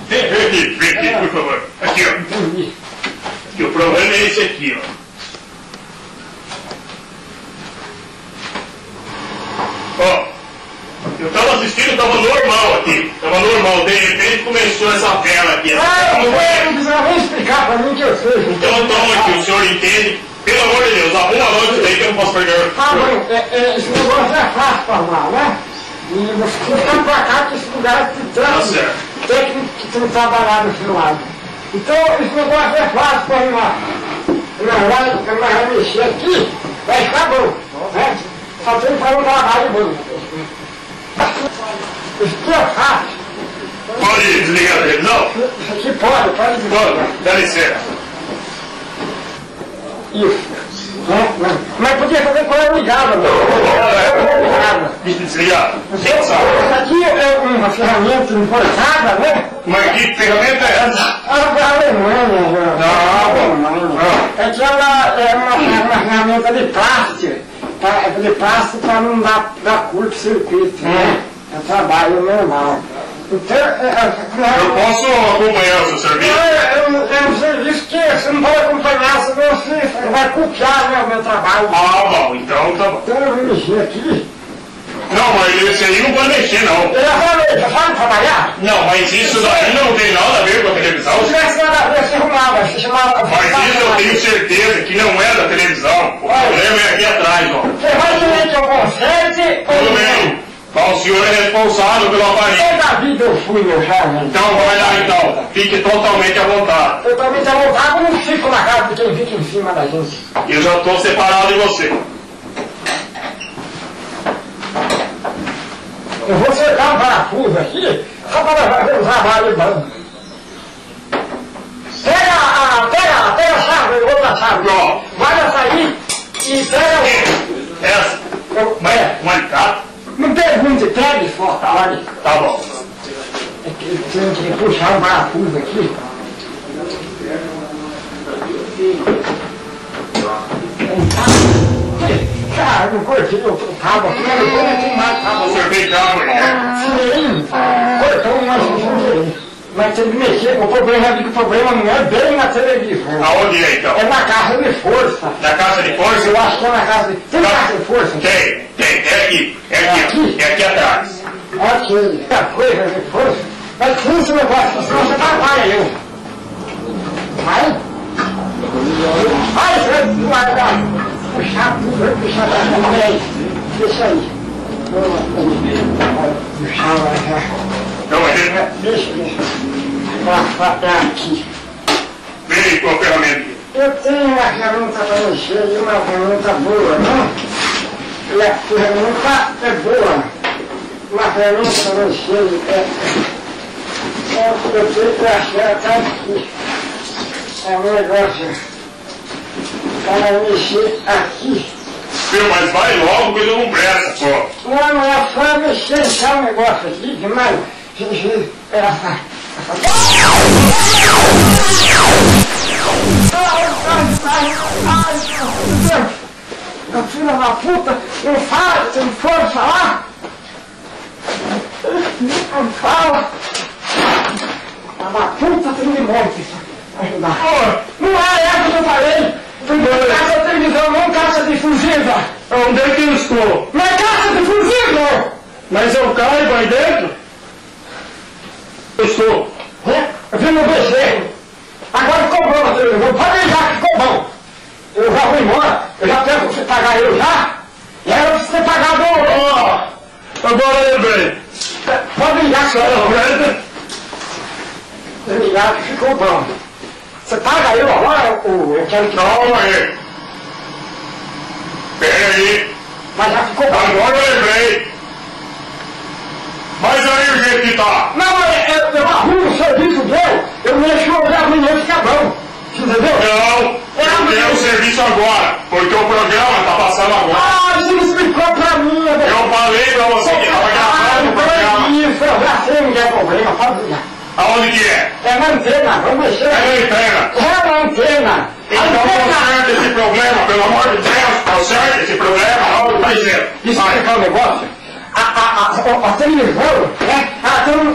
Vem aqui, por favor. Aqui, ó. Aqui, o problema é esse aqui, ó. Ó, eu tava assistindo, tava normal aqui. Tava normal, de repente começou essa vela aqui. Não precisa nem explicar pra mim que eu sei. Então toma aqui, o senhor entende? Pelo amor de Deus, arruma logo isso daí que eu não posso perder. Ah, mãe, esse negócio é fácil pra arrumar, né? E você fica pra cá que esse lugar que Tá certo. técnico que não trabalhar no seu lado. Então esse negócio é fácil pra arrumar. Não vai mexer aqui, vai ficar bom, né? Só tem que fazer um trabalho bom. Isso aqui é fácil. Pode desligar a televisão? Isso aqui pode desligar. Pode, dá licença. Isso. Mas podia fazer com ela ligada, Desligar. Isso aqui é uma ferramenta importada, né? Mas que ferramenta é essa? Da Alemanha. É que ela é uma ferramenta de plástico. De plástico para não dar curto-circuito, né? É trabalho normal. Então, Eu posso acompanhar o seu serviço? é um serviço que você não pode acompanhar, senão você vai copiar, né, o meu trabalho. Ah, bom, então tá bom. Então eu vou mexer aqui. Não, mas esse aí não pode mexer, não. Eu já falei, você sabe trabalhar? Não, mas isso daí não tem nada a ver com a televisão. Se tivesse nada a ver, você arrumava, você chamava... Mas isso eu tenho certeza que não é da televisão. O problema é aqui atrás, ó. Você vai dizer que eu conserte ou Tudo bem. Mas o senhor é responsável pelo aparelho. toda a vida eu fui, meu charme. Então vai lá então. Fique totalmente à vontade. Totalmente à vontade, eu não fico na casa de quem fica em cima da gente. Eu já estou separado de você. Eu vou cercar um parafuso aqui, só para fazer um trabalho bom. Pega a chave, outra chave. Ó. Vai nessa aí e pega Essa. Mas tá? Não pergunte, pegue só, olha. Tá bom. É que eu tenho que puxar um parafuso aqui. Cara, não cortei o cabo aqui, mas depois não tem mais cabo. O senhor vem cá, mulher. Sim, cortou uma função. Mas tem que mexer com o problema não é bem na televisão. Aonde é então? É na caixa de força. Na caixa de força? Eu acho que é na caixa de... Tem caixa de força? Tem. É aqui. É aqui. É aqui atrás. Ok. É coisa de força. Mas com esse negócio, senão você trabalha eu. Vai. Vai, você vai puxar tudo, vai puxar também. Deixa aí. Puxar lá. Não, mas ele... Deixa. Pra aqui. Vem com a ferramenta aqui. Eu tenho uma ferramenta para mexer e uma ferramenta boa, né? E a ferramenta é boa. Uma ferramenta para mexer eu tenho que achar até aqui. É um negócio para mexer aqui. Meu, mas vai logo que eu não presta, só. Não é só mexer só um negócio aqui, demais. Filha da puta, não fala, você não pode falar? Não fala. Filha da puta, tem de monte. Ajudar. Não é essa que eu falei. Caça de televisão, não caça de fugida. Onde é que eu estou? Não é caça de fugida. Mas eu caibo aí dentro? Eu estou. Eu vi no BC. Agora ficou bom a televisão. Pode ligar que ficou bom. Eu já vou embora. Eu já tenho que você pagar eu já. E era pra você pagar do... Agora eu lembrei. Pode ligar que você ligar que ficou bom. Você paga eu agora ou eu quero que... Calma aí. Pera aí. Mas já ficou bom. Agora eu lembrei. Mas aí o jeito que tá. Não, eu arrumo o serviço dele. Eu mexo o amanhã e fica bom. Entendeu? Não, eu tenho o serviço agora, porque o programa tá passando agora. Ah, você não explicou pra mim, né? Eu falei pra você que tava gravando o programa. Isso, eu já sei onde é o problema, pode ligar. Aonde que é? É na antena, vamos mexer. É na antena. É na antena. Então conserta esse problema, pelo amor de Deus, conserta esse problema, aonde vai ser? Deixa eu explicar um negócio. A televisão,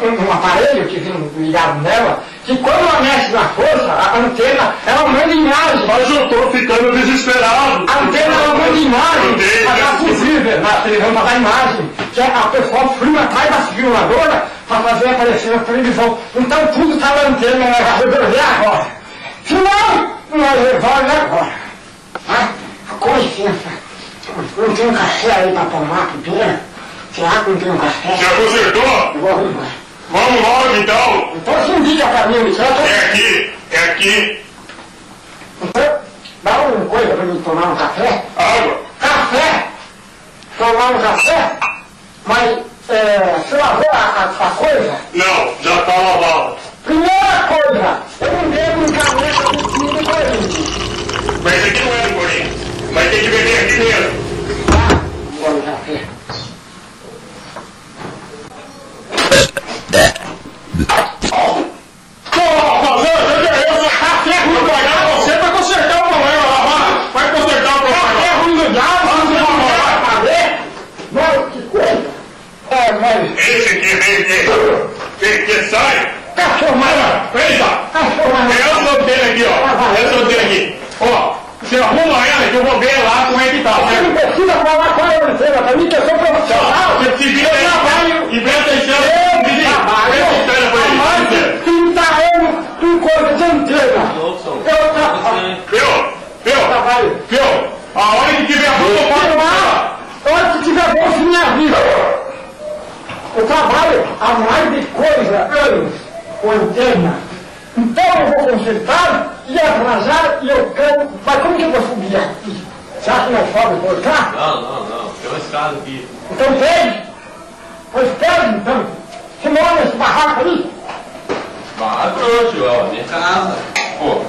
um aparelho que vem ligado nela, que quando ela mexe na força, a antena, ela manda imagem. Mas eu tô ficando desesperado. A antena, ela manda imagem. Está possível na televisão para dar imagem. Que a pessoa filma atrás da filmadora para fazer aparecer na televisão. Então tudo está na antena, né? Vai resolver agora. Se não, nós resolve agora. Ah, com licença. Não tem um café aí para tomar, que pena. Será que não tem um café? Já consertou? Eu vou arrumar. Vamos logo então. Então se indica para mim, certo? É aqui. Então, dá uma coisa para mim tomar um café. Água. Café! Tomar um café? Mas, você lavou a coisa? Não, já tá lavado. Primeira coisa, eu não bebo um caneca de comida e coisa. Mas isso aqui não é do Corinthians. Vai ter que beber aqui mesmo. Tá? Vou café. Você vai consertar o problema lá, vai consertar o problema. É ruim do diabo, vai fazer? Mas que coisa? Mas... Esse aqui vem sai. Cachorro, Pensa. cachorro, É essa antena aqui, ó. Essa antena aqui. Ó, você arruma ela que eu vou ver lá como é que tá. você não precisa falar qual é a antena, para mim que eu sou profissional. Você se vira aí, trabalho. e presta atenção. Trabalho. Há mais de 30 anos com coisa de antena. Eu trabalho. Viu? A hora que tiver bom, eu pago lá. A hora que tiver bom, se me avisa. Eu trabalho há mais de anos com antena. Então eu vou consertar e atrasar e eu quero. Mas como que eu vou subir aqui? Você acha que não sobe por cá? Não. Tem uma escada aqui. Então pede. Pois pede, então. Você mora nesse barraco aí? Barraco não, tio. Ó, minha casa. Pô,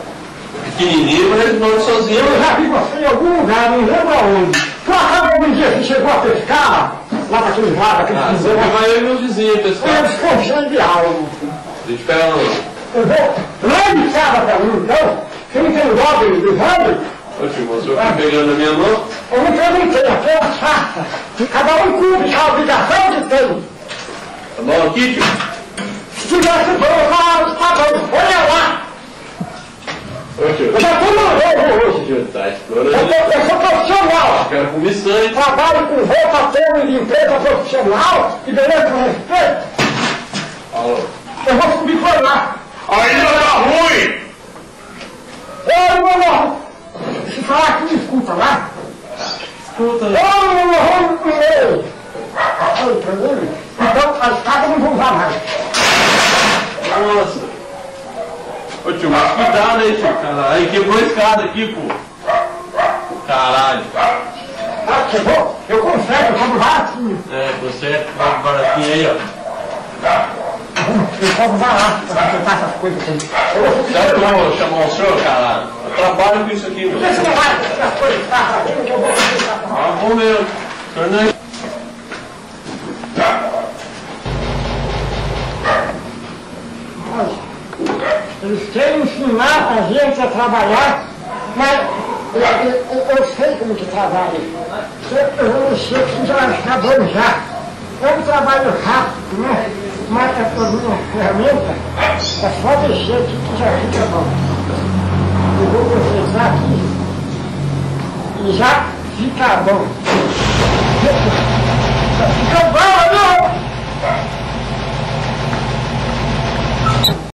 pequenininho, mas eles moram sozinhos. Eu já vi você em algum lugar, não lembro aonde. Por acaso algum dia você chegou a pescar? Lá para aquele lado, aquele Ah, cruzeiro. sempre vai eu e meu vizinho pescar. Eu desconfiei de algo. A gente pega um... Eu vou lá de casa para mim, então. Você não tem dó do ramo? Ô tio, você vai pegando na minha mão. Eu não perguntei, apenas faça. Cada um cumpre a obrigação que tem. Tá bom aqui, tio? Se tivesse bom, tá bom. Olha lá. Ô tio. Eu já estou no hoje. Tio, tá explorando. Eu sou profissional. Quero comissão, hein? Trabalho com roupa, terno de empresa profissional e beleza com respeito. Alô. Eu vou subir por lá. Ainda tá ruim. Ô, meu irmão, se falar que me escuta lá. Escuta. Ô, meu irmão, então a escada não vou usar mais. Nossa. Ô tio, mas cuidado aí, tio. Caralho, quebrou a escada aqui, pô. Caralho. Ah, chegou? Eu conserto, eu compro baratinho. É, você vai baratinho aí, ó. Eu compro barato pra consertar essas coisas assim. Eu vou subir Sabe por que lá. eu vou chamar o senhor, caralho? Eu trabalho com isso aqui, meu. Deixa eu levar essas coisas baratinho que eu vou consertar. Ah, bom mesmo. O senhor não é... Eles querem ensinar a gente a trabalhar, mas eu sei como que trabalha. Eu vou mexer aqui, já está bom já. É um trabalho rápido, né? Mas a minha ferramenta é só mexer aqui que já fica bom. Eu vou consertar aqui e já fica bom. Já fica bom!